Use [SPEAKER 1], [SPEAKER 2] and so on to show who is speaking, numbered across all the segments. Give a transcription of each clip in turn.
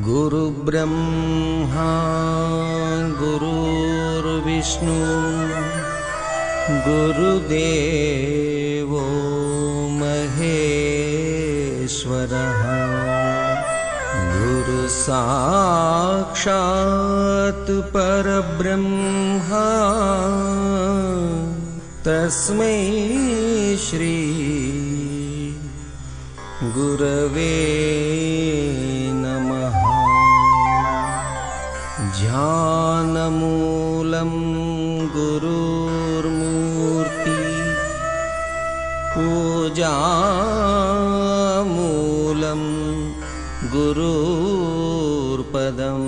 [SPEAKER 1] गुरु ब्रह्मा गुरुर्विष्णु गुरुदेवो महेश्वरः गुरु साक्षात् परब्रह्मा तस्मै श्री गुरवे नमः। ध्यानमूलं गुरुर्मूर्ति पूजामूलं गुरुर्पदं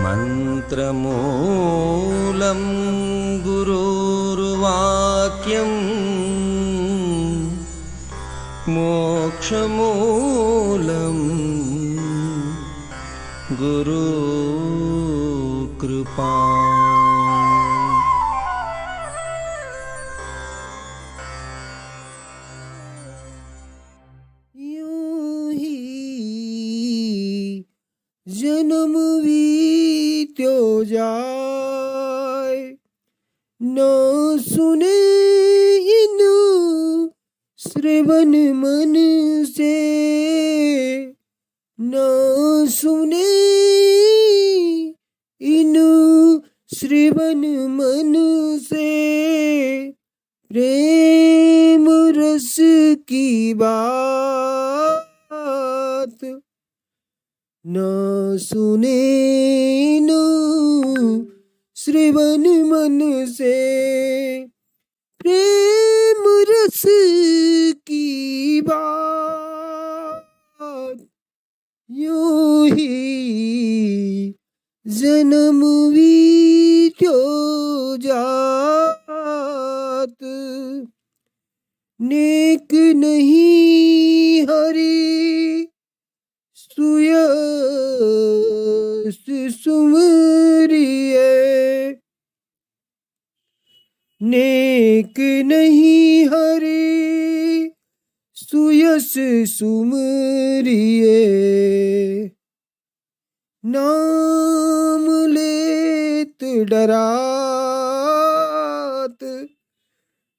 [SPEAKER 1] मन्त्रमूलं गुरुर्वाक्यं मोक्षमूलं गुरुकृपा।
[SPEAKER 2] यूं ही जन्म बीत्यो जाए, न सुने इन श्रवण मन से, न सुने इन श्रवण मन से प्रेम रस की बात, न सुने इन श्रवण मन से प्रेम रस की बात। यूं ही जन्म बीत्यो जात, नेक नहीं हरि सुयस सुमरिए, नेक नहीं हरि सुयस सुमरिए। नाम लेत डरात,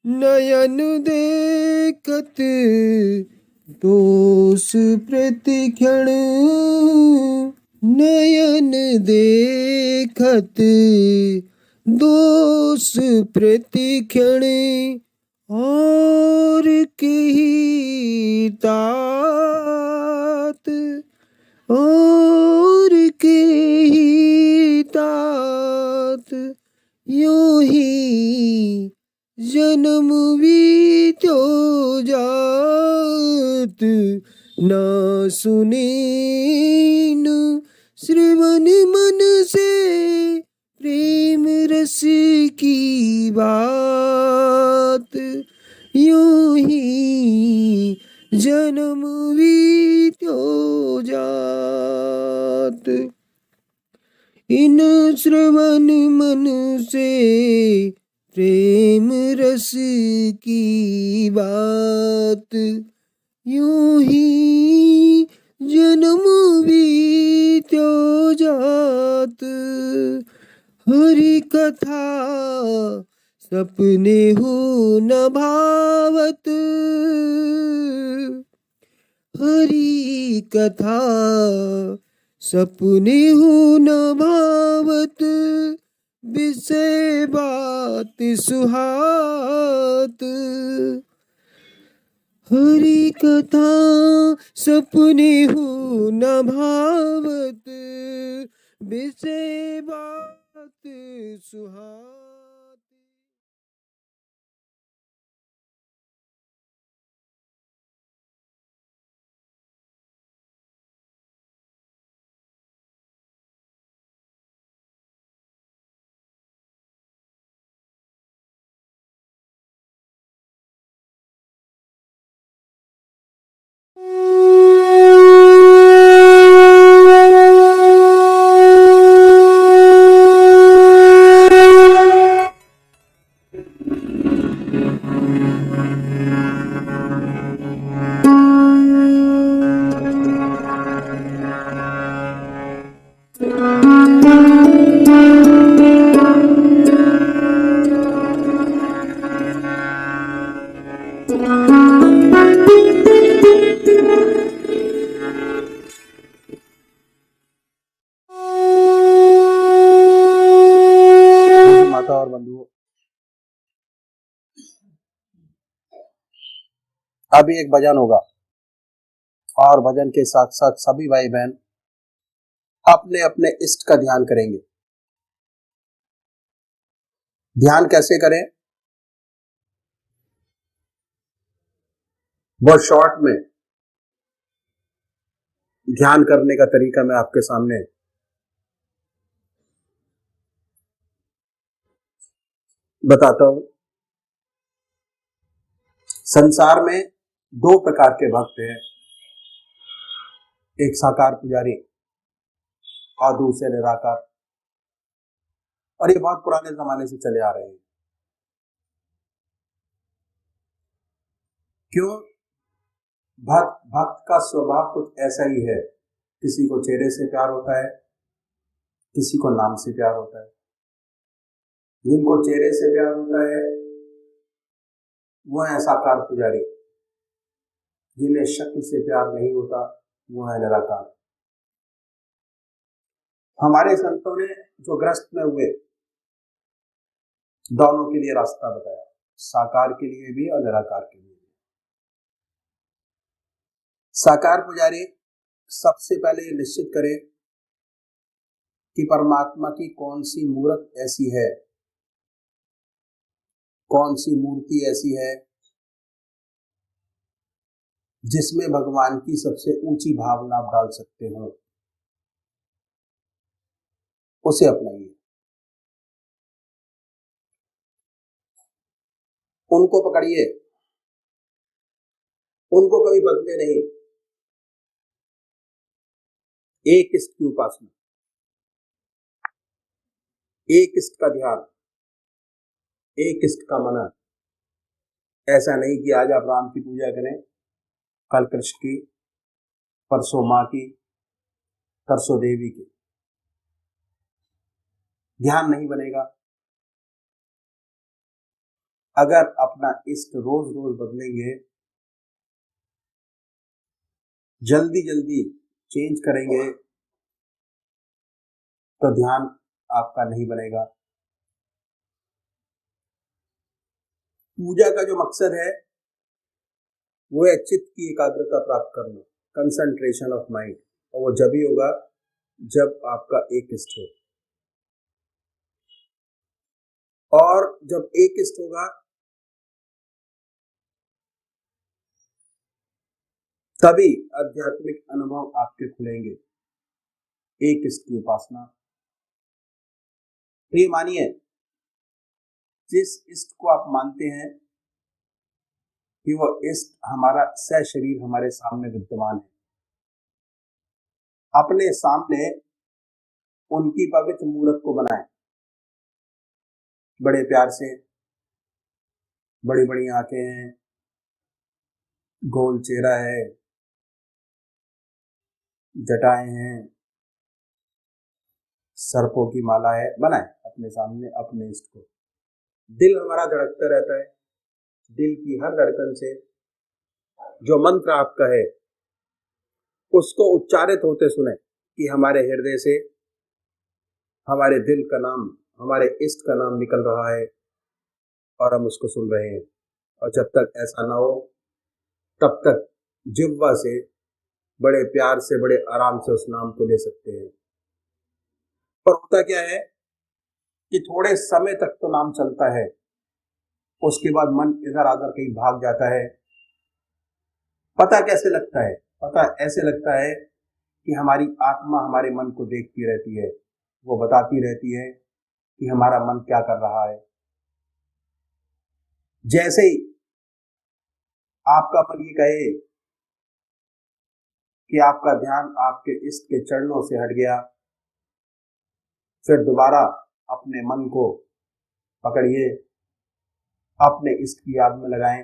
[SPEAKER 2] नयन देखत दोष प्रतिक्षण, नयन देखत दोष प्रतिक्षण। और कही तात, और कही तात। यूं ही जन्म बीत्यो जात, न सुने न श्रवण मन से प्रेम रस की बात। यूं ही जन्म बीत्यो जात, इन श्रवण मन से प्रेम रस की बात। यूं ही जन्म बीत्यो जात। हरि कथा सपने हो न भावत, हरि कथा सपने हो न भावत। विषय बात सुहात, हरि कथा सपने हो न भावत। विषय बात सुहात।
[SPEAKER 3] माता और बंधुओं, अभी एक भजन होगा और भजन के साथ साथ सभी भाई बहन अपने अपने इष्ट का ध्यान करेंगे। ध्यान कैसे करें, बहुत शॉर्ट में ध्यान करने का तरीका मैं आपके सामने बताता हूं। संसार में दो प्रकार के भक्त हैं, एक साकार पुजारी और दूसरे निराकार, और ये बहुत पुराने जमाने से चले आ रहे हैं। क्यों? भक्त का स्वभाव कुछ ऐसा ही है, किसी को चेहरे से प्यार होता है, किसी को नाम से प्यार होता है। जिनको चेहरे से प्यार होता है वो है साकार पुजारी, जिन्हें शक्ल से प्यार नहीं होता वो है निराकार। हमारे संतों ने जो ग्रस्त में हुए दोनों के लिए रास्ता बताया, साकार के लिए भी और निराकार के लिए भी। साकार पुजारी सबसे पहले ये निश्चित करे कि परमात्मा की कौन सी मूर्त ऐसी है, कौन सी मूर्ति ऐसी है जिसमें भगवान की सबसे ऊंची भावना आप डाल सकते हो, उसे अपनाइए। उनको पकड़िए, उनको कभी बदले नहीं। एक इष्ट की उपासना, एक इष्ट का ध्यान, एक इष्ट का मनन। ऐसा नहीं कि आज आप राम की पूजा करें, कल कृष्ण की, परसों माँ की, तरसों देवी की। ध्यान नहीं बनेगा। अगर अपना इष्ट रोज रोज बदलेंगे, जल्दी जल्दी चेंज करेंगे, तो ध्यान आपका नहीं बनेगा। पूजा का जो मकसद है वो है चित्त की एकाग्रता प्राप्त करना, कंसंट्रेशन ऑफ माइंड, और वो जब ही होगा जब आपका एक इष्ट हो। और जब एक इष्ट होगा तभी आध्यात्मिक अनुभव आपके खुलेंगे। एक इष्ट की उपासना। तो ये मानिए, जिस इष्ट को आप मानते हैं कि वो इष्ट हमारा सशरीर हमारे सामने विद्यमान है, अपने सामने उनकी पवित्र मूर्त को बनाएं, बड़े प्यार से। बड़ी बड़ी आंखें हैं, गोल चेहरा है, जटाएं हैं, सर्पों की माला है, बनाएं अपने सामने अपने इष्ट को। दिल हमारा धड़कता रहता है, दिल की हर धड़कन से जो मंत्र आपका है उसको उच्चारित होते सुने कि हमारे हृदय से हमारे दिल का नाम, हमारे इष्ट का नाम निकल रहा है और हम उसको सुन रहे हैं। और जब तक ऐसा ना हो तब तक जिह्वा से बड़े प्यार से, बड़े आराम से उस नाम को ले सकते हैं। पर होता क्या है कि थोड़े समय तक तो नाम चलता है, उसके बाद मन इधर आधर कहीं भाग जाता है। पता कैसे लगता है? पता ऐसे लगता है कि हमारी आत्मा हमारे मन को देखती रहती है, वो बताती रहती है कि हमारा मन क्या कर रहा है। जैसे ही आपका मन ये कहे कि आपका ध्यान आपके इष्ट के चरणों से हट गया, फिर दोबारा अपने मन को पकड़िए, अपने इष्ट की याद में लगाएं।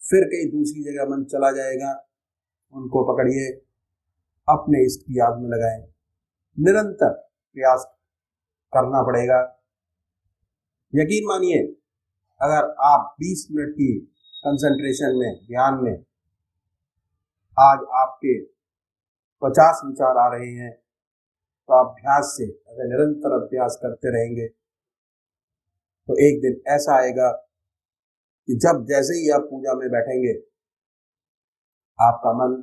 [SPEAKER 3] फिर कहीं दूसरी जगह मन चला जाएगा, उनको पकड़िए, अपने इष्ट की याद में लगाएं। निरंतर प्रयास करना पड़ेगा। यकीन मानिए, अगर आप 20 मिनट की कंसंट्रेशन में, ध्यान में, आज आपके 50 विचार आ रहे हैं, तो अभ्यास से, अगर निरंतर अभ्यास करते रहेंगे तो एक दिन ऐसा आएगा कि जब जैसे ही आप पूजा में बैठेंगे, आपका मन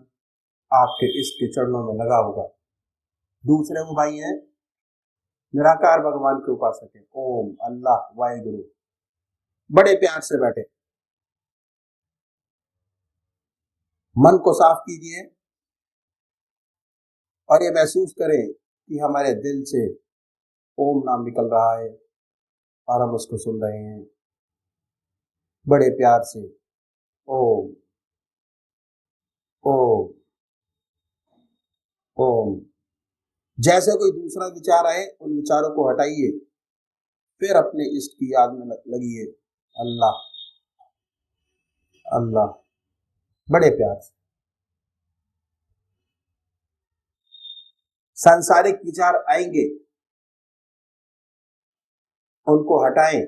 [SPEAKER 3] आपके इष्ट के चरणों में लगा होगा। दूसरे वो भाई हैं निराकार भगवान के उपासक हैं, ओम, अल्लाह, वाहिगुरु, बड़े प्यार से बैठे। मन को साफ कीजिए और ये महसूस करें कि हमारे दिल से ओम नाम निकल रहा है और हम उसको सुन रहे हैं बड़े प्यार से। ओम ओम ओम। जैसे कोई दूसरा विचार आए, उन विचारों को हटाइए, फिर अपने इष्ट की याद में लगिए, अल्लाह अल्लाह, बड़े प्यार से। सांसारिक विचार आएंगे, उनको हटाएं,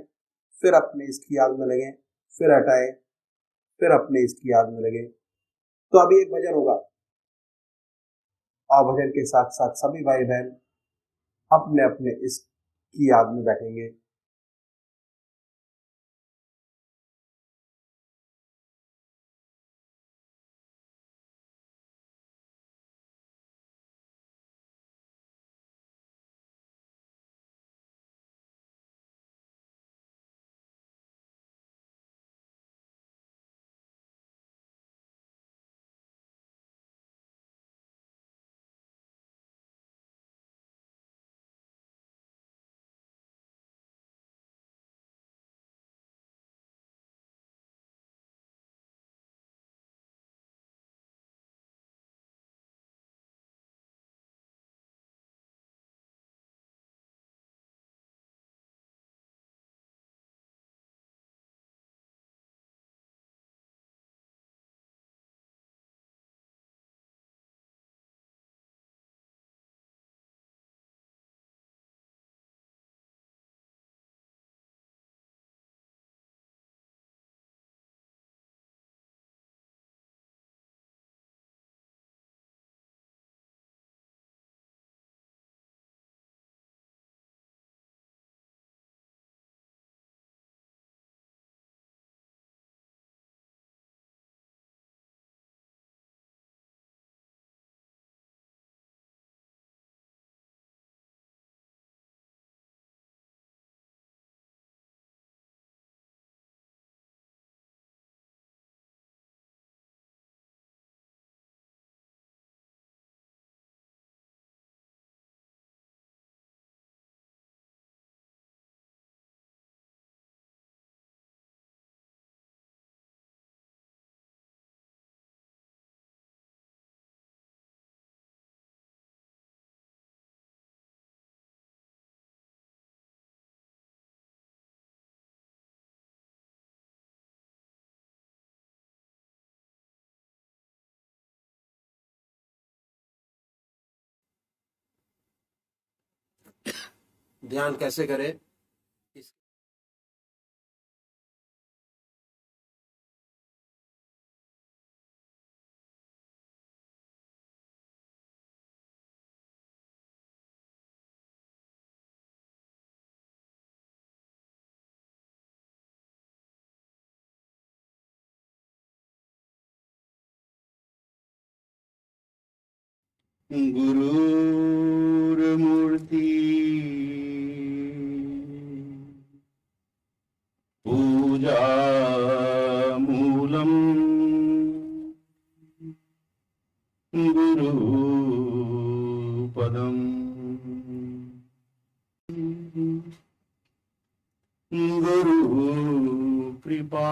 [SPEAKER 3] फिर अपने इष्ट की याद में लगे, फिर हटाएं, फिर अपने इष्ट की याद में लगे। तो अभी एक भजन होगा और भजन के साथ साथ सभी भाई बहन अपने अपने इष्ट की याद में बैठेंगे। ध्यान कैसे करें?
[SPEAKER 4] गुरुर्मूर्ति पूजा मूलम गुरु पदम गुरु कृपा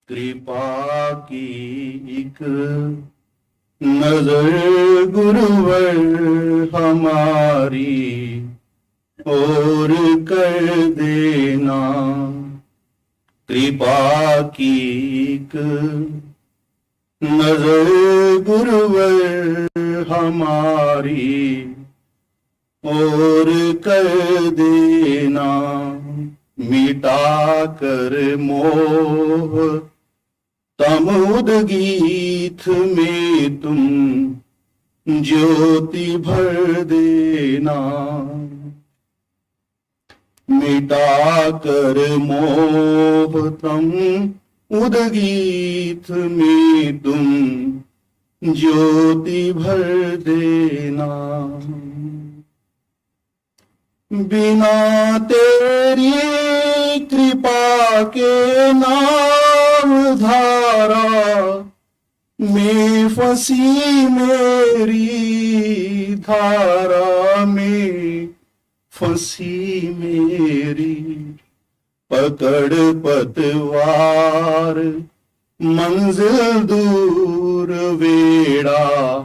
[SPEAKER 4] कृपा की एक नजर गुरुवर हमारी और कर देना। कृपा की एक नजर गुरुवर हमारी और कर देना। मिटा कर मोह तमुद गीत में तुम ज्योति भर देना। मिटा कर मोह तम उदगीत में तुम ज्योति भर देना। बिना तेरी कृपा के नाम धारा में फंसी मेरी धारा में फंसी मेरी। पकड़ पतवार मंजिल दूर वेड़ा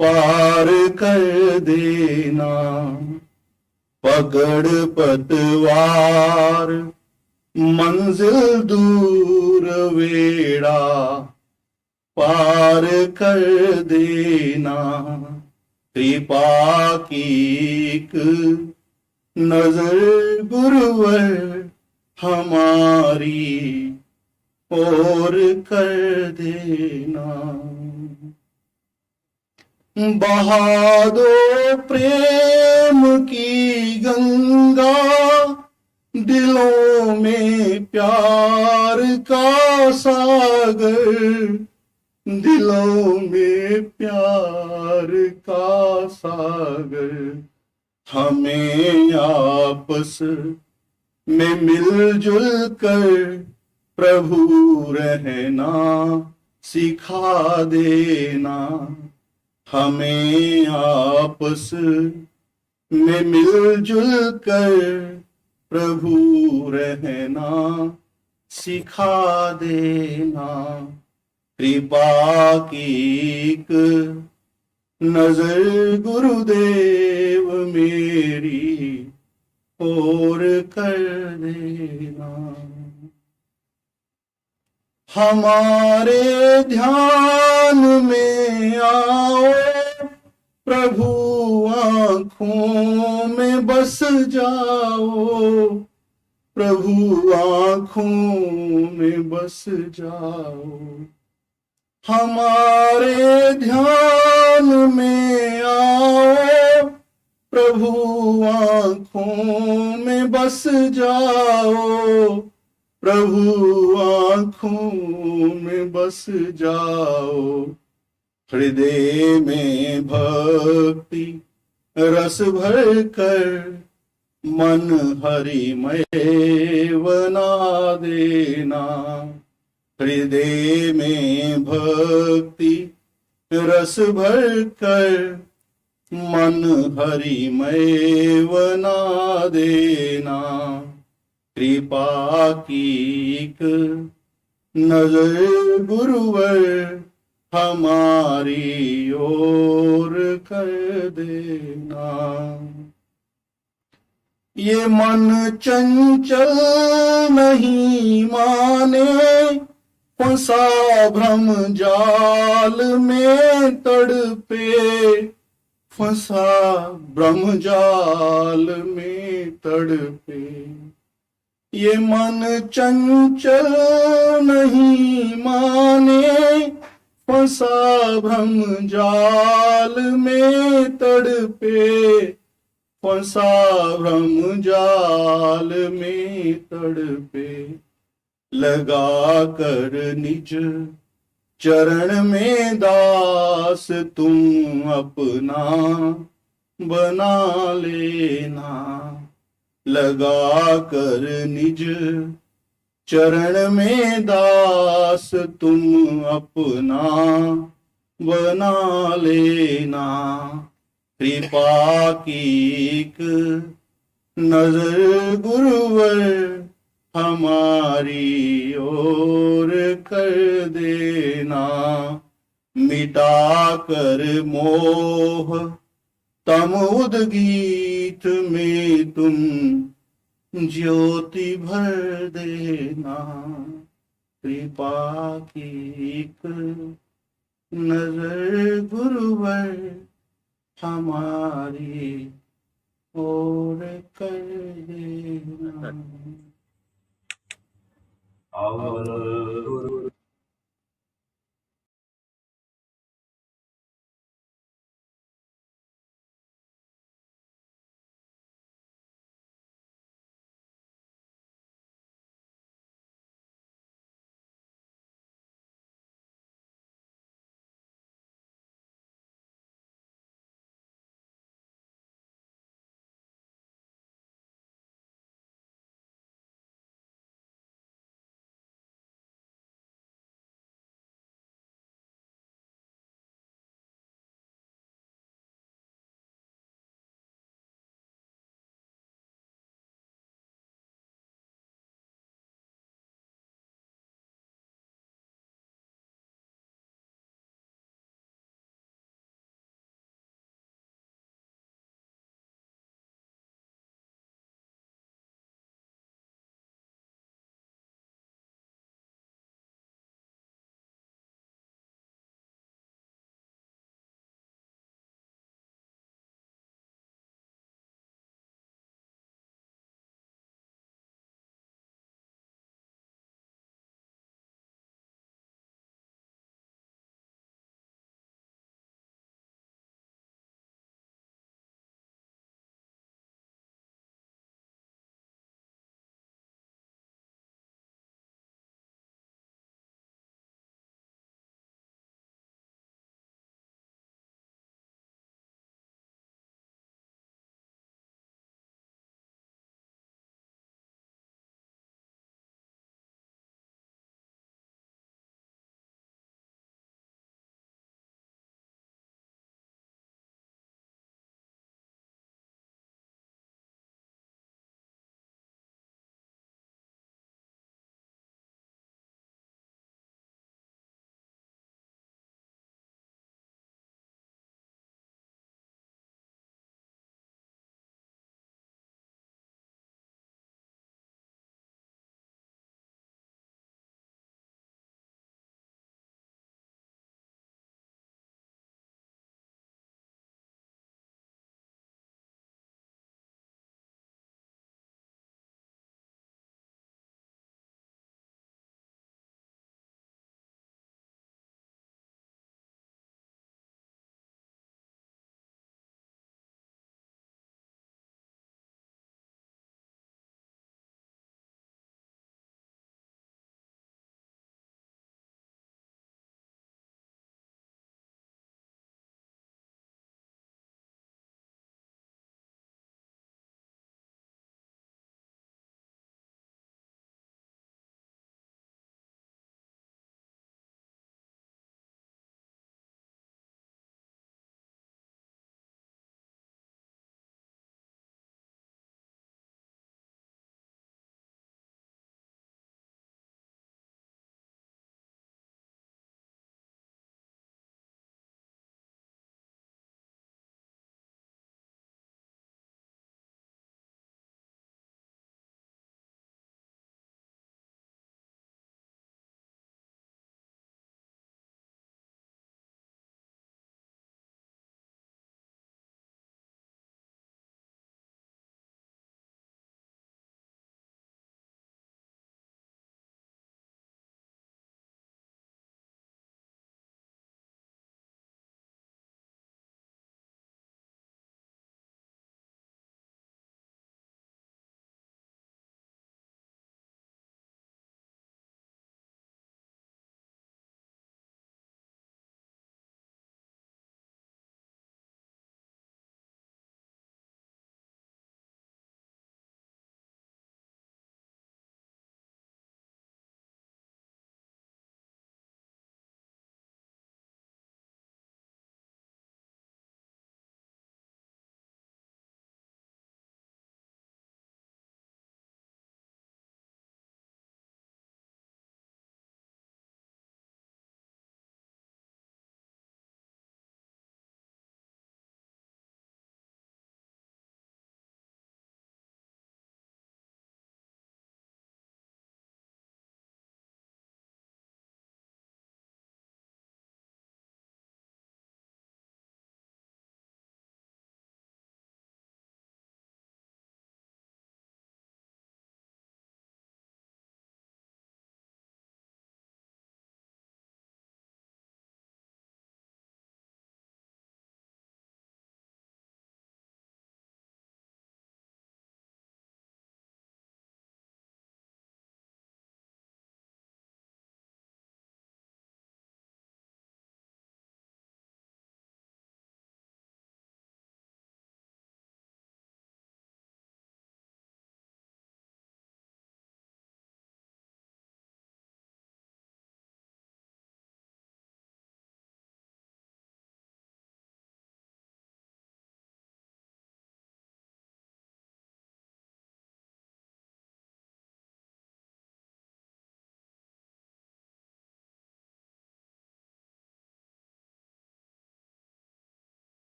[SPEAKER 4] पार कर देना। पकड़ पतवार मंजिल दूर वेड़ा पार कर देना। कृपा की एक नजर गुरुवर हमारी और कर देना। बहा दो प्रेम की गंगा दिलों में प्यार का सागर। दिलों में प्यार का सागर। हमें आपस में मिलजुल कर प्रभु रहना सिखा देना। हमें आपस में मिलजुल कर प्रभु रहना सिखा देना। कृपा की एक नजर गुरुदेव मेरी और कर देना। हमारे ध्यान में आओ प्रभु आँखों में बस जाओ। प्रभु आँखों में बस जाओ। हमारे ध्यान में आओ प्रभु आँखों में बस जाओ। प्रभु आँखों में बस जाओ। हृदय में भक्ति रस भर कर मन हरिमय बना देना। हृदय में भक्ति रस भर कर मन हरिमय बना देना। कृपा की एक नजर गुरुवर हमारी ओर कर देना। ये मन चंचल नहीं माने फंसा भ्रम जाल में तड़पे। फंसा भ्रम जाल में तड़पे। ये मन चंचल नहीं माने फंसा भ्रम जाल में तड़पे। फंसा भ्रम जाल में तड़पे। लगा कर निज चरण में दास तुम अपना बना लेना। लगा कर निज चरण में दास तुम अपना बना लेना। कृपा की एक नजर गुरुवर हमारी ओर कर देना। मिटा कर मोह तम उदगीत में तुम ज्योति भर देना। कृपा की एक नजर गुरुवर हमारी ओर कर देना।
[SPEAKER 3] और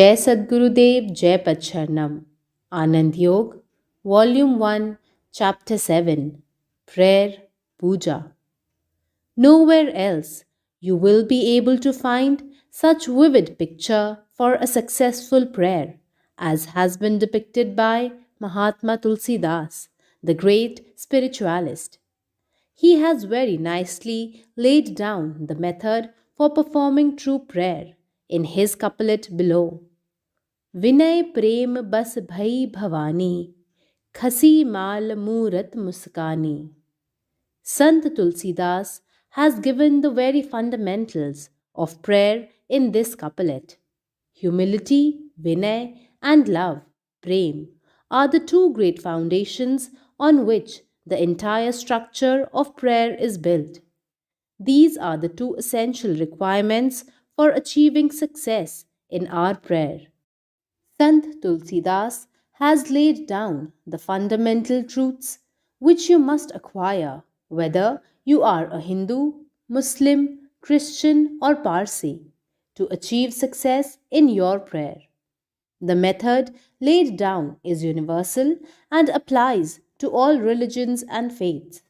[SPEAKER 5] Jai Sadgurudev, Jai Pacharnam. Anand Yog, Volume 1, Chapter 7, Prayer, Puja. Nowhere else you will be able to find such vivid picture for a successful prayer as has been depicted by Mahatma Tulsidas, the great spiritualist. He has very nicely laid down the method for performing true prayer in his couplet below. विनय प्रेम बस भई भवानी खसी माल मूरत मुस्कानी. Sant Tulsidas has given the very fundamentals of prayer in this couplet. Humility, Vinay, and love, Prem, are the two great foundations on which the entire structure of prayer is built. These are the two essential requirements for achieving success in our prayer. Sant Tulsidas has laid down the fundamental truths which you must acquire whether you are a Hindu, Muslim, Christian, or Parsi to achieve success in your prayer. The method laid down is universal and applies to all religions and faiths.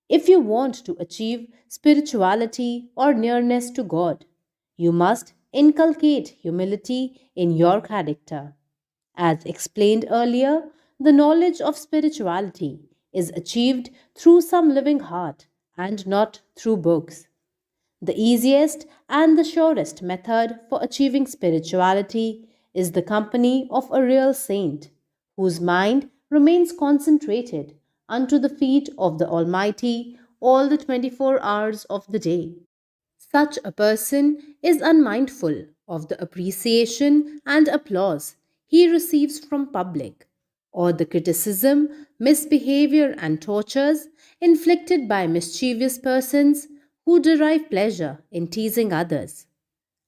[SPEAKER 5] If you want to achieve spirituality or nearness to God, you must inculcate humility in your character. As explained earlier, the knowledge of spirituality is achieved through some living heart and not through books. The easiest and the surest method for achieving spirituality is the company of a real saint, whose mind remains concentrated unto the feet of the Almighty all the 24 hours of the day. Such a person is unmindful of the appreciation and applause he receives from public, or the criticism, misbehavior, and tortures inflicted by mischievous persons who derive pleasure in teasing others.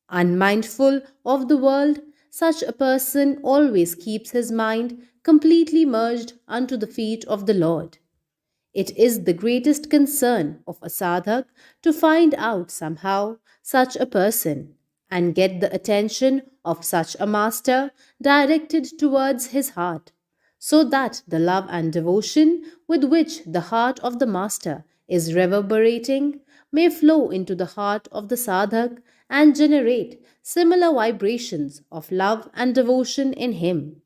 [SPEAKER 5] Unmindful of the world, such a person always keeps his mind completely merged unto the feet of the Lord. It is the greatest concern of a sadhak to find out somehow such a person and get the attention of such a master directed towards his heart, so that the love and devotion with which the heart of the master is reverberating may flow into the heart of the sadhak and generate similar vibrations of love and devotion in him.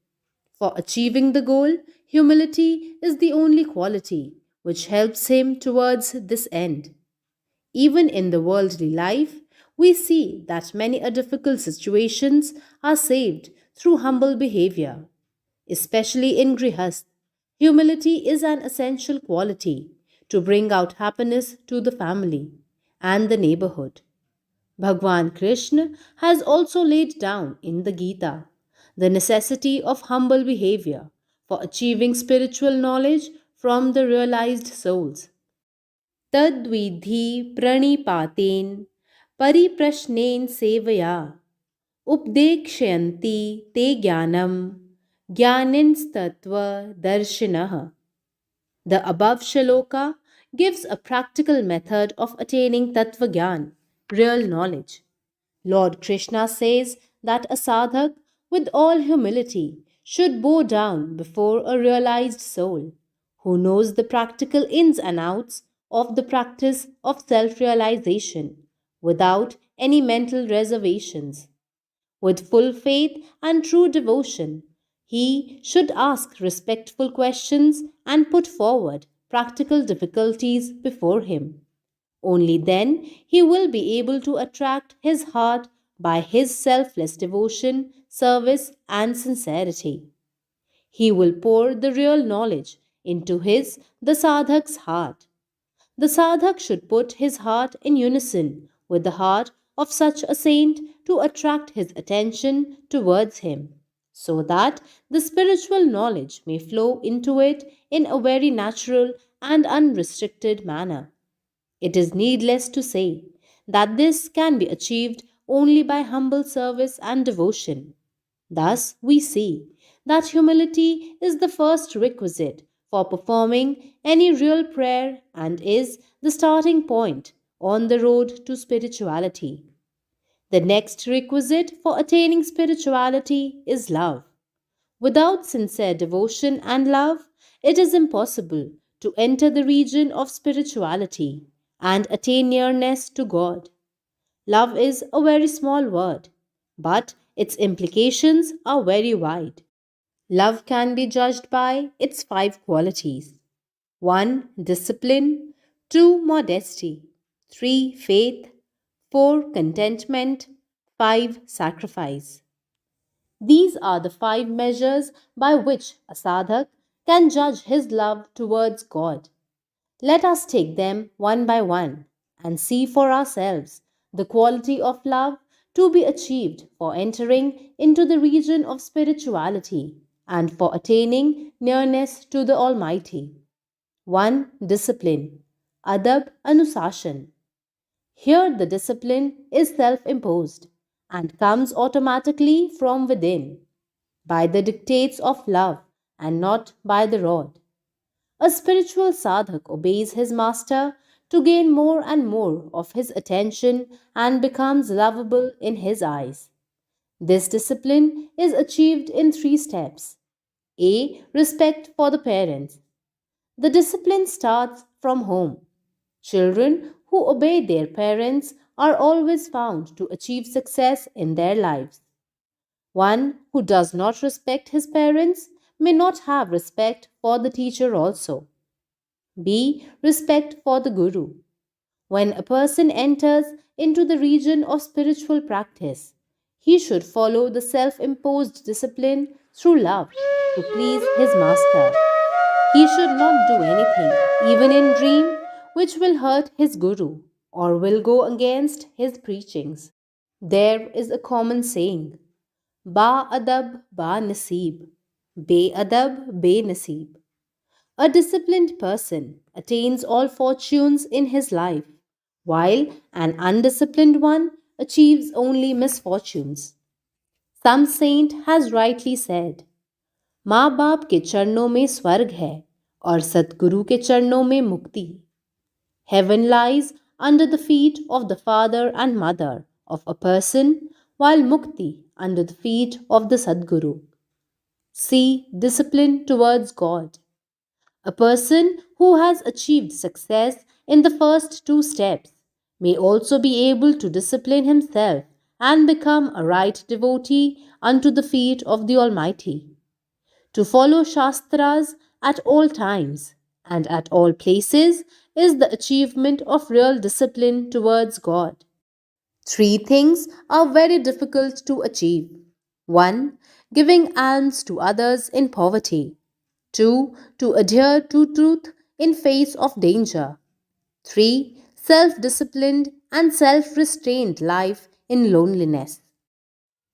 [SPEAKER 5] For achieving the goal, humility is the only quality which helps him towards this end. Even in the worldly life, we see that many a difficult situations are saved through humble behavior. Especially in Grihast, humility is an essential quality to bring out happiness to the family and the neighborhood. Bhagwan Krishna has also laid down in the Gita the necessity of humble behavior for achieving spiritual knowledge from the realized souls. Tadvidhi pranipaten pariprashnen sevaya updekshayanti te jnanam jnaninstatva darshinah. The above shloka gives a practical method of attaining tattva gyan, real knowledge. Lord Krishna says that a sadhak, with all humility, should bow down before a realized soul who knows the practical ins and outs of the practice of self realization without any mental reservations. With full faith and true devotion, he should ask respectful questions and put forward practical difficulties before him. Only then he will be able to attract his heart by his selfless devotion, service, and sincerity. He will pour the real knowledge into the sadhak's heart. The sadhak should put his heart in unison with the heart of such a saint to attract his attention towards him, so that the spiritual knowledge may flow into it in a very natural and unrestricted manner. It is needless to say that this can be achieved only by humble service and devotion. Thus, we see that humility is the first requisite for performing any real prayer and is the starting point on the road to spirituality. The next requisite for attaining spirituality is love. Without sincere devotion and love, it is impossible to enter the region of spirituality and attain nearness to God. Love is a very small word, but its implications are very wide. Love can be judged by its five qualities: 1. Discipline, 2. Modesty, 3. Faith, 4. Contentment, 5. Sacrifice. These are the five measures by which a sadhak can judge his love towards God. Let us take them one by one and see for ourselves the quality of love to be achieved for entering into the region of spirituality and for attaining nearness to the Almighty. 1. Discipline. Adab Anusashan. Here the discipline is self-imposed and comes automatically from within, by the dictates of love and not by the rod. A spiritual sadhak obeys his master to gain more and more of his attention and becomes lovable in his eyes. This discipline is achieved in three steps. A. Respect for the parents. The discipline starts from home. Children who obey their parents are always found to achieve success in their lives. One who does not respect his parents may not have respect for the teacher also. B. Respect for the Guru. When a person enters into the region of spiritual practice, he should follow the self imposed discipline through love to please his master. He should not do anything, even in dream, which will hurt his Guru or will go against his preachings. There is a common saying: Ba adab ba naseeb, be adab be naseeb. A disciplined person attains all fortunes in his life, while an undisciplined one achieves only misfortunes. Some saint has rightly said, माँ बाप के चरणों में स्वर्ग है और सतगुरु के चरणों में मुक्ति. Heaven lies under the feet of the father and mother of a person, while mukti under the feet of the Sadguru. See discipline towards God. A person who has achieved success in the first two steps may also be able to discipline himself and become a right devotee unto the feet of the Almighty. To follow Shastras at all times and at all places is the achievement of real discipline towards God. Three things are very difficult to achieve. 1. Giving alms to others in poverty. 2. To adhere to truth in face of danger. 3. Self-disciplined and self-restrained life in loneliness.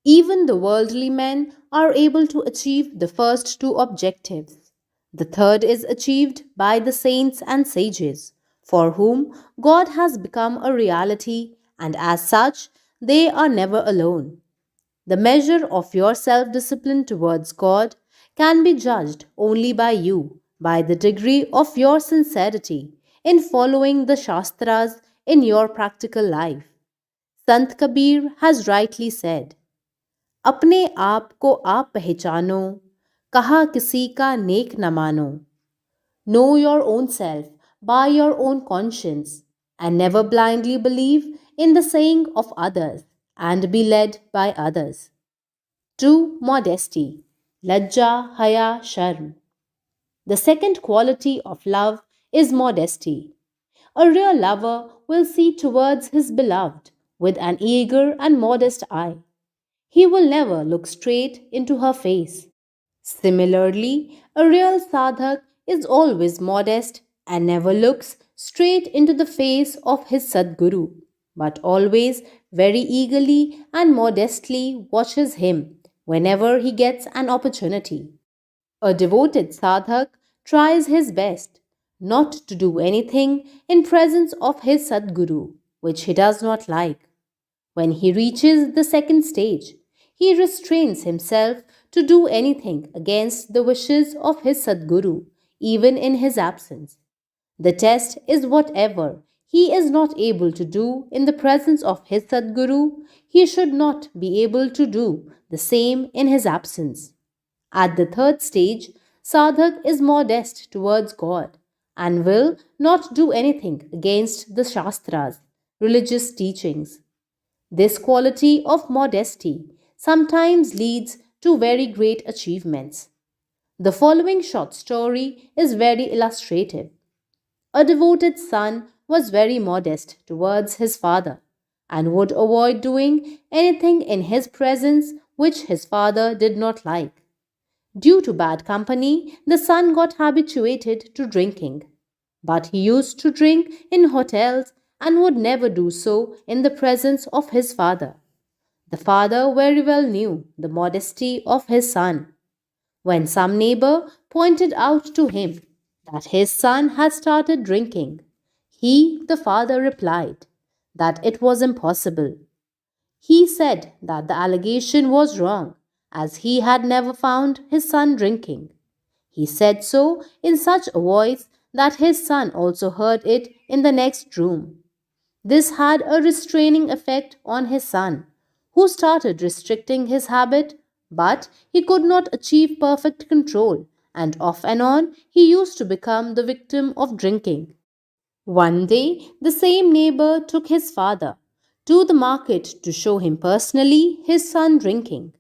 [SPEAKER 5] Even the worldly men are able to achieve the first two objectives. The third is achieved by the saints and sages, for whom God has become a reality, and as such, they are never alone. The measure of your self discipline towards God can be judged only by you, by the degree of your sincerity in following the Shastras in your practical life. Sant Kabir has rightly said, अपने आप को आप पहचानो, कहा किसी का नेक न मानो. Know your own self by your own conscience and never blindly believe in the saying of others and be led by others. 2. Modesty. Lajja, haya, sharm. The second quality of love is modesty. A real lover will see towards his beloved with an eager and modest eye. He will never look straight into her face. Similarly, a real sadhak is always modest and never looks straight into the face of his Sadguru, but always very eagerly and modestly watches him whenever he gets an opportunity. A devoted sadhak tries his best not to do anything in presence of his Sadguru which he does not like. When he reaches the second stage, he restrains himself to do anything against the wishes of his Sadguru, even in his absence. The test is whatever he is not able to do in the presence of his Sadguru, he should not be able to do the same in his absence. At the third stage, sadhak is modest towards God and will not do anything against the Shastras, religious teachings. This quality of modesty sometimes leads to very great achievements. The following short story is very illustrative. A devoted son was very modest towards his father and would avoid doing anything in his presence which his father did not like. Due to bad company, the son got habituated to drinking. But he used to drink in hotels and would never do so in the presence of his father. The father very well knew the modesty of his son. When some neighbor pointed out to him that his son had started drinking, he, the father, replied that it was impossible. He said that the allegation was wrong, as he had never found his son drinking. He said so in such a voice that his son also heard it in the next room. This had a restraining effect on his son, who started restricting his habit, but he could not achieve perfect control, and off and on he used to become the victim of drinking. One day, the same neighbor took his father to the market to show him personally his son drinking.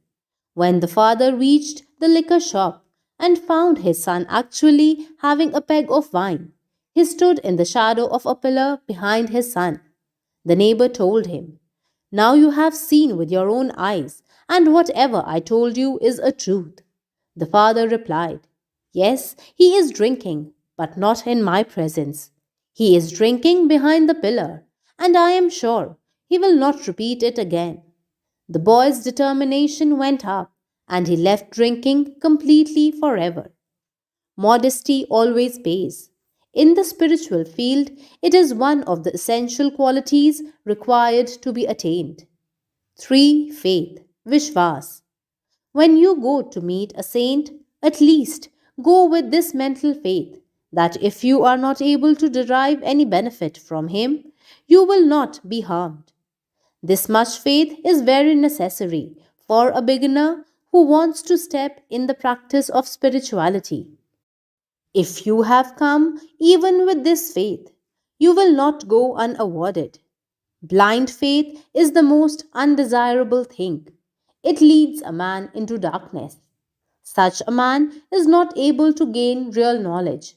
[SPEAKER 5] When the father reached the liquor shop and found his son actually having a peg of wine, he stood in the shadow of a pillar behind his son. The neighbor told him, "Now you have seen with your own eyes, and whatever I told you is a truth." The father replied, "Yes, he is drinking, but not in my presence. He is drinking behind the pillar, and I am sure he will not repeat it again." The boy's determination went up, and he left drinking completely forever. Modesty always pays. In the spiritual field, it is one of the essential qualities required to be attained. 3. Faith, Vishwas. When you go to meet a saint, at least go with this mental faith that if you are not able to derive any benefit from him, you will not be harmed. This much faith is very necessary for a beginner who wants to step in the practice of spirituality. If you have come even with this faith, you will not go unawarded. Blind faith is the most undesirable thing. It leads a man into darkness. Such a man is not able to gain real knowledge.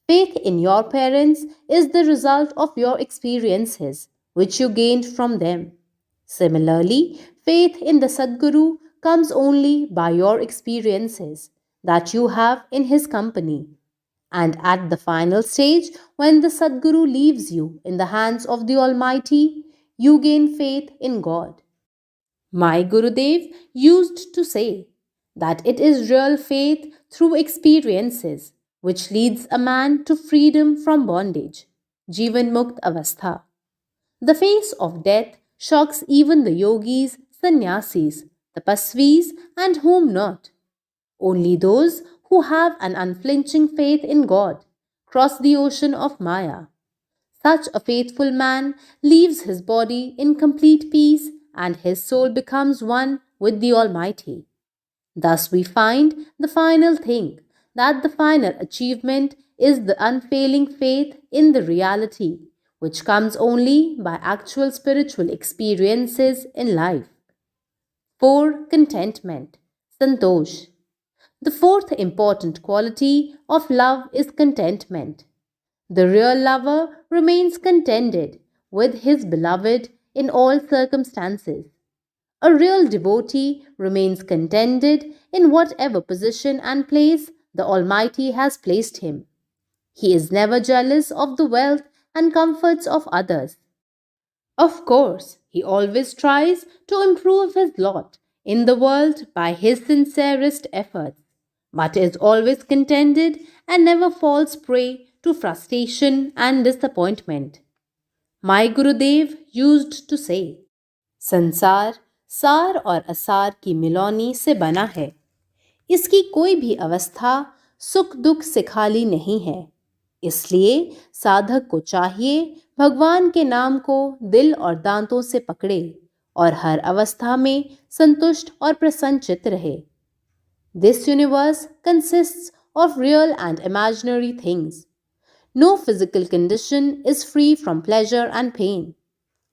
[SPEAKER 5] Faith in your parents is the result of your experiences, which you gained from them. Similarly, faith in the Sadguru comes only by your experiences that you have in his company. And at the final stage, when the Sadguru leaves you in the hands of the Almighty, you gain faith in God. My Gurudev used to say that it is real faith through experiences which leads a man to freedom from bondage, Jivan Mukt Avastha. The face of death shocks even the yogis, sannyasis, tapasvis, and whom not. Only those who have an unflinching faith in God cross the ocean of Maya. Such a faithful man leaves his body in complete peace and his soul becomes one with the Almighty. Thus we find the final thing, that the final achievement is the unfailing faith in the reality, which comes only by actual spiritual experiences in life. 4. Contentment, Santosh. The fourth important quality of love is contentment. The real lover remains contented with his beloved in all circumstances. A real devotee remains contented in whatever position and place the Almighty has placed him. He is never jealous of the wealth and comforts of others. Of course, he always tries to improve his lot in the world by his sincerest efforts, but is always contented and never falls prey to frustration and disappointment. My Gurudev used to say, संसार सार और असार की मिलौनी से बना है. इसकी कोई भी अवस्था सुख दुख से खाली नहीं है. इसलिए साधक को चाहिए भगवान के नाम को दिल और दांतों से पकड़े और हर अवस्था में संतुष्ट और प्रसन्नचित्त रहे। This universe consists of real and imaginary things. No physical condition is free from pleasure and pain.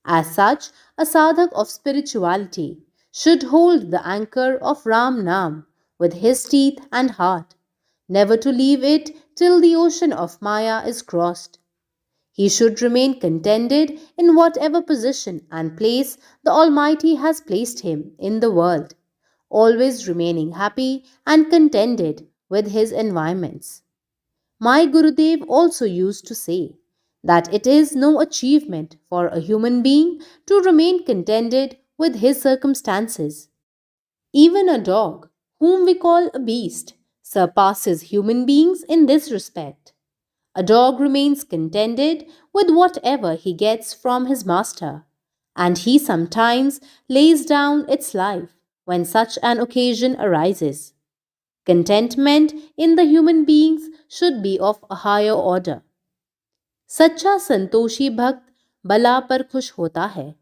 [SPEAKER 5] As such, a sadhak of spirituality should hold the anchor of Ram Nam with his teeth and heart, never to leave it till the ocean of Maya is crossed. He should remain contented in whatever position and place the Almighty has placed him in the world, always remaining happy and contented with his environments. My Gurudev also used to say that it is no achievement for a human being to remain contented with his circumstances. Even a dog, whom we call a beast, surpasses human beings in this respect. A dog remains contented with whatever he gets from his master, and he sometimes lays down its life when such an occasion arises. Contentment in the human beings should be of a higher order. सच्चा संतोषी भक्त बला पर खुश होता है.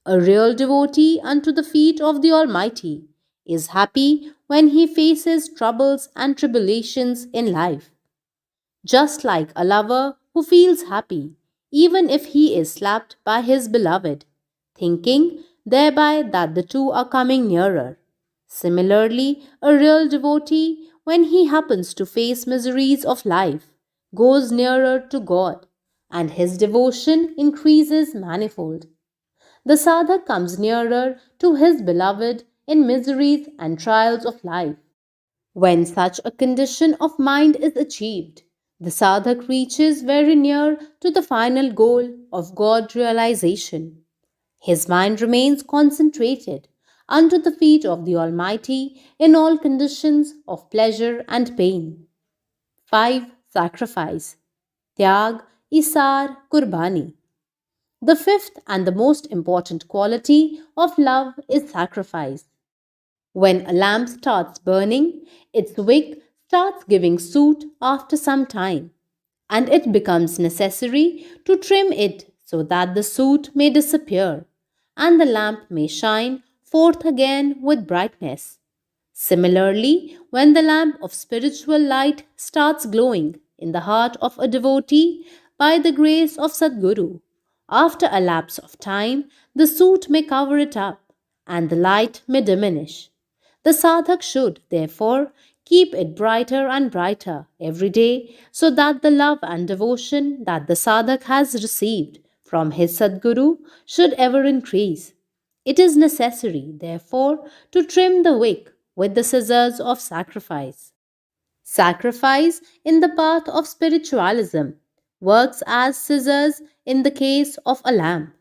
[SPEAKER 5] A real devotee unto the feet of the Almighty is happy when he faces troubles and tribulations in life. Just like a lover who feels happy even if he is slapped by his beloved, thinking thereby that the two are coming nearer. Similarly, a real devotee, when he happens to face miseries of life, goes nearer to God, and his devotion increases manifold. The sadhak comes nearer to his beloved in miseries and trials of life. When such a condition of mind is achieved, the sadhak reaches very near to the final goal of God realization. His mind remains concentrated unto the feet of the Almighty in all conditions of pleasure and pain. 5. Sacrifice. Tyag, Isar, Kurbani. The fifth and the most important quality of love is sacrifice. When a lamp starts burning, its wick starts giving soot after some time, and it becomes necessary to trim it so that the soot may disappear and the lamp may shine forth again with brightness. Similarly, when the lamp of spiritual light starts glowing in the heart of a devotee by the grace of Sadguru, after a lapse of time, the soot may cover it up and the light may diminish. The sadhak should, therefore, keep it brighter and brighter every day so that the love and devotion that the sadhak has received from his Sadguru should ever increase. It is necessary, therefore, to trim the wick with the scissors of sacrifice. Sacrifice in the path of spiritualism works as scissors in the case of a lamp.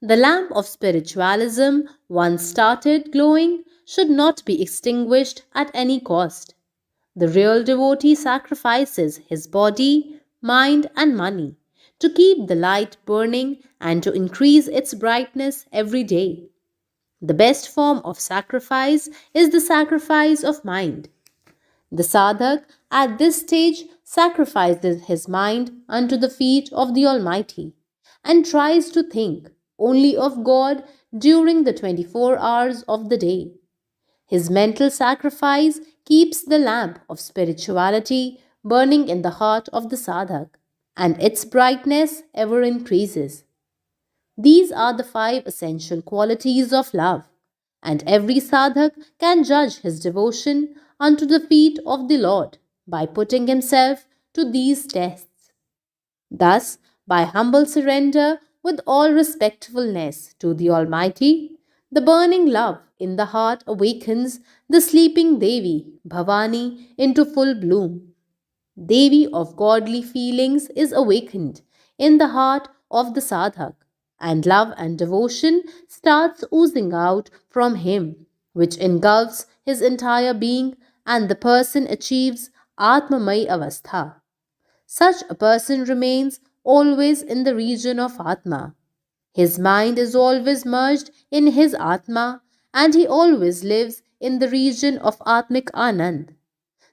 [SPEAKER 5] The lamp of spiritualism, once started glowing, should not be extinguished at any cost. The real devotee sacrifices his body, mind, and money to keep the light burning and to increase its brightness every day. The best form of sacrifice is the sacrifice of mind. The sadhak at this stage sacrifices his mind unto the feet of the Almighty and tries to think only of God during the 24 hours of the day. His mental sacrifice keeps the lamp of spirituality burning in the heart of the sadhak, and its brightness ever increases. These are the 5 essential qualities of love, and every sadhak can judge his devotion unto the feet of the Lord by putting himself to these tests. Thus, by humble surrender with all respectfulness to the Almighty, the burning love in the heart awakens the sleeping Devi, Bhavani, into full bloom. Devi of godly feelings is awakened in the heart of the sadhak, and love and devotion starts oozing out from him, which engulfs his entire being, and the person achieves Atmamay Avastha. Such a person remains always in the region of Atma. His mind is always merged in his Atma, and he always lives in the region of Atmic Anand.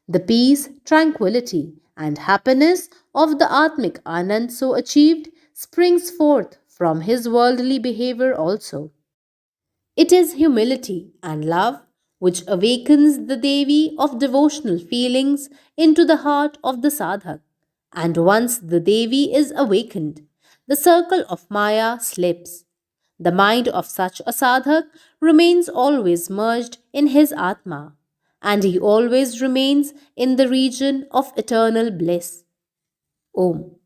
[SPEAKER 5] The peace, tranquility, and happiness of the Atmic Anand so achieved springs forth from his worldly behavior also. It is humility and love which awakens the Devi of devotional feelings into the heart of the sadhak. And once the Devi is awakened, the circle of Maya slips. The mind of such a sadhak remains always merged in his Atma, and he always remains in the region of eternal bliss. Om.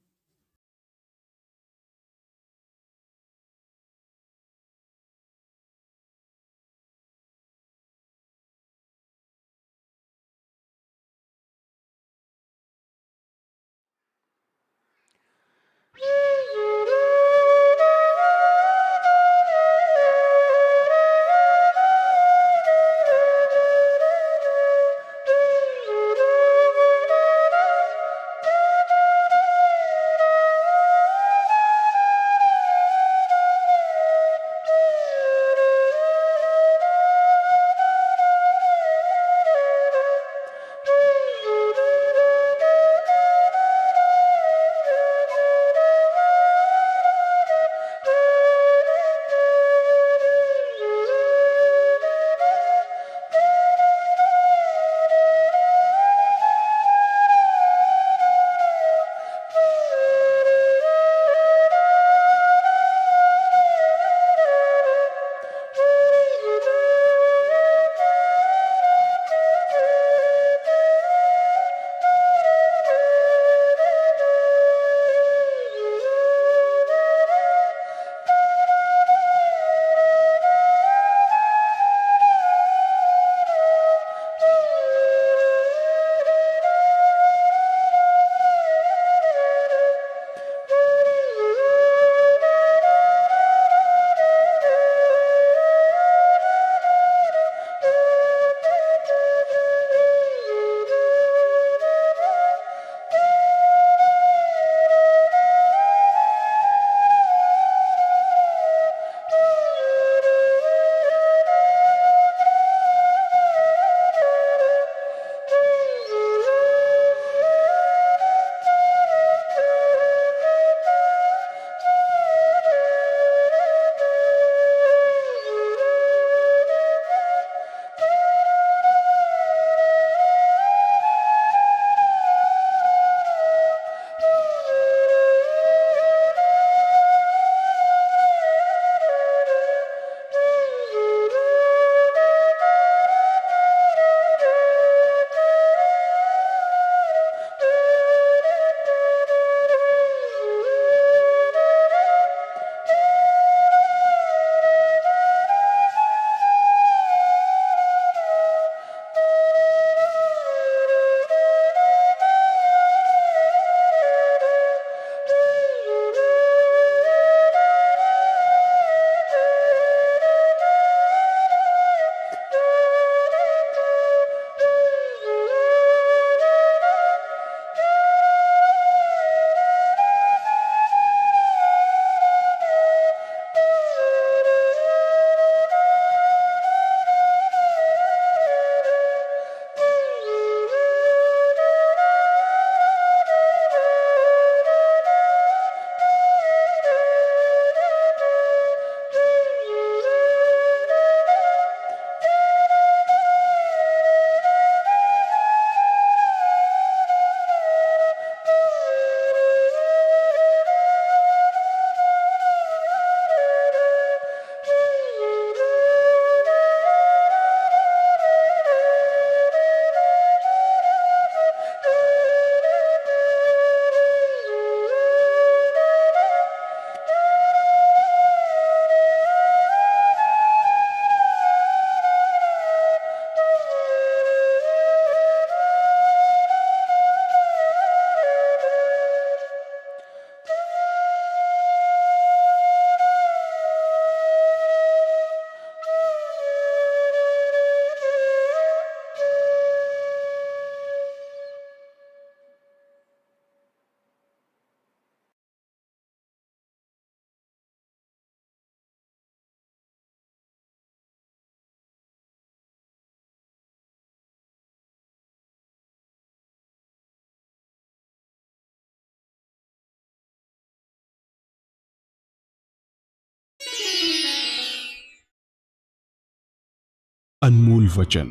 [SPEAKER 6] अनमोल वचन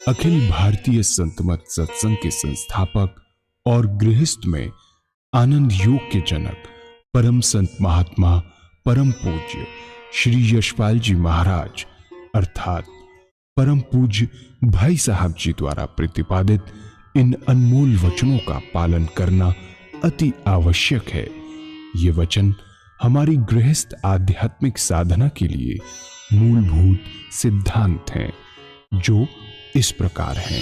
[SPEAKER 6] अखिल भारतीय संतमत सत्संग के संस्थापक और गृहस्थ में आनंद योग के जनक परम संत महात्मा परम पूज्य श्री यशपाल जी महाराज अर्थात परम पूज्य भाई साहब जी द्वारा प्रतिपादित इन अनमोल वचनों का पालन करना अति आवश्यक है। ये वचन हमारी गृहस्थ आध्यात्मिक साधना के लिए मूलभूत सिद्धांत हैं, जो इस प्रकार हैं।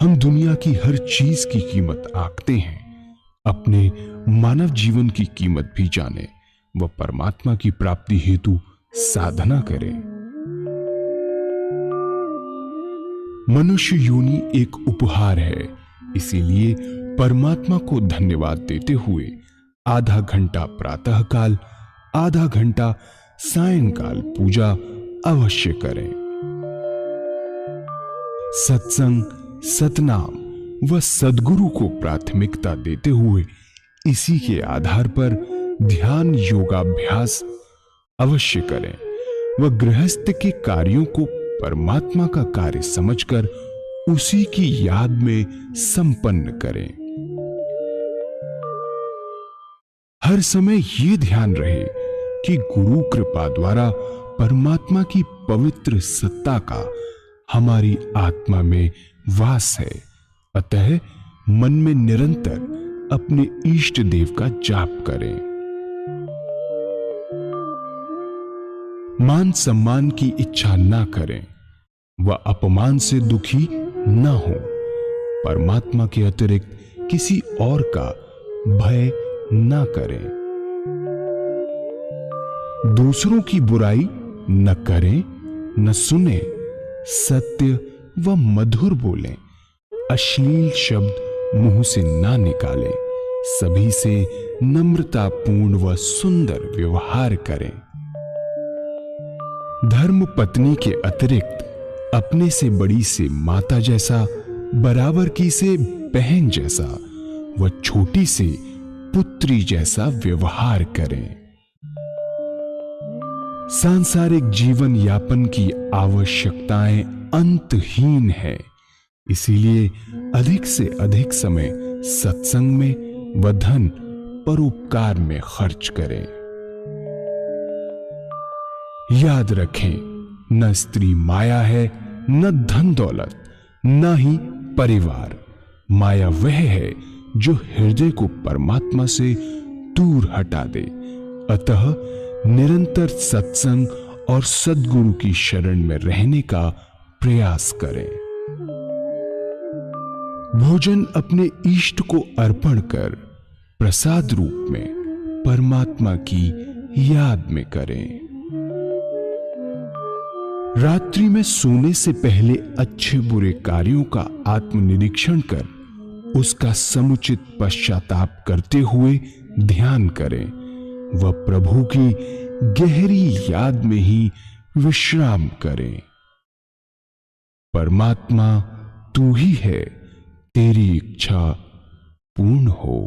[SPEAKER 6] हम दुनिया की हर चीज की कीमत आंकते हैं, अपने मानव जीवन की कीमत भी जाने व परमात्मा की प्राप्ति हेतु साधना करें। मनुष्य योनि एक उपहार है, इसीलिए परमात्मा को धन्यवाद देते हुए आधा घंटा प्रातःकाल, आधा घंटा सायंकाल पूजा अवश्य करें। सत्संग, सतनाम व सद्गुरु को प्राथमिकता देते हुए इसी के आधार पर ध्यान योगाभ्यास अवश्य करें व गृहस्थ के कार्यों को परमात्मा का कार्य समझकर उसी की याद में संपन्न करें। हर समय ये ध्यान रहे कि गुरु कृपा द्वारा परमात्मा की पवित्र सत्ता का हमारी आत्मा में वास है, अतः मन में निरंतर अपने इष्ट देव का जाप करें। मान सम्मान की इच्छा ना करें व अपमान से दुखी न हो। परमात्मा के अतिरिक्त किसी और का भय न करें। दूसरों की बुराई न करें, न सुने, सत्य व मधुर बोलें, अश्लील शब्द मुंह से ना निकालें, सभी से नम्रतापूर्ण व सुंदर व्यवहार करें। धर्म पत्नी के अतिरिक्त अपने से बड़ी से माता जैसा, बराबर की से बहन जैसा व छोटी से पुत्री जैसा व्यवहार करें। सांसारिक जीवन यापन की आवश्यकताएं अंतहीन है, इसीलिए अधिक से अधिक समय सत्संग में व धन परोपकार में खर्च करें। याद रखें, न स्त्री माया है, न धन दौलत, न ही परिवार। माया वह है जो हृदय को परमात्मा से दूर हटा दे। अतः निरंतर सत्संग और सद्गुरु की शरण में रहने का प्रयास करें। भोजन अपने इष्ट को अर्पण कर प्रसाद रूप में परमात्मा की याद में करें। रात्रि में सोने से पहले अच्छे बुरे कार्यों का आत्मनिरीक्षण कर उसका समुचित पश्चाताप करते हुए ध्यान करें व प्रभु की गहरी याद में ही विश्राम करें। परमात्मा तू ही है, तेरी इच्छा पूर्ण हो।